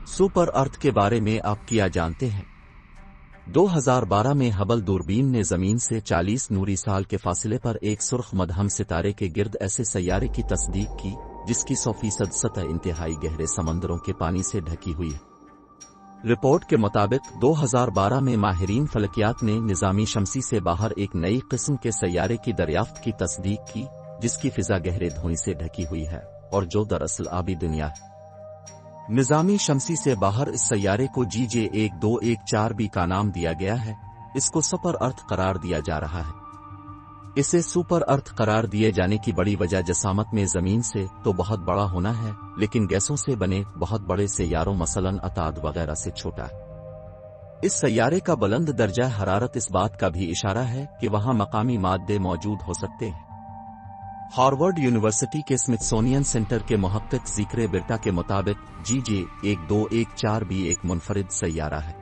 Super अर्थ के बारे में आप क्या जानते हैं? 2012 में हबल दूरबीन ने जमीन से 40 नूरी साल के फासले पर एक सुर्ख मध्यम सितारे के गिर्द ऐसे सैयारे की तस्दीक की जिसकी 100% सतह इंतहाई गहरे समंदरों के पानी से ढकी हुई है। रिपोर्ट के मुताबिक 2012 में माहिरीन फलकियात ने निजामी शमसी से बाहर एक नई किस्म के सैयारे की दरियाफ्त की तस्दीक की जिसकी फिजा गहरे धुएं से ढकी हुई है और जो दरअसल आबी दुनिया है। निजामी शमसी से बाहर इस सैयारे को GJ1214b का नाम दिया गया है। इसको सुपर अर्थ करार दिया जा रहा है। इसे सुपर अर्थ करार दिए जाने की बड़ी वजह जसामत में जमीन से तो बहुत बड़ा होना है, लेकिन गैसों से बने बहुत बड़े सैयारों मसलन अताद वगैरह से छोटा है। इस सैयारे का बुलंद दर्जा हरारत इस बात का भी इशारा है कि वहां मकामी मादे मौजूद हो सकते हैं। हार्वर्ड यूनिवर्सिटी के स्मिथसोनियन सेंटर के मुहक्किक ज़िक्रे बिरटा के मुताबिक GJ1214b एक मुनफरिद सैयारा है।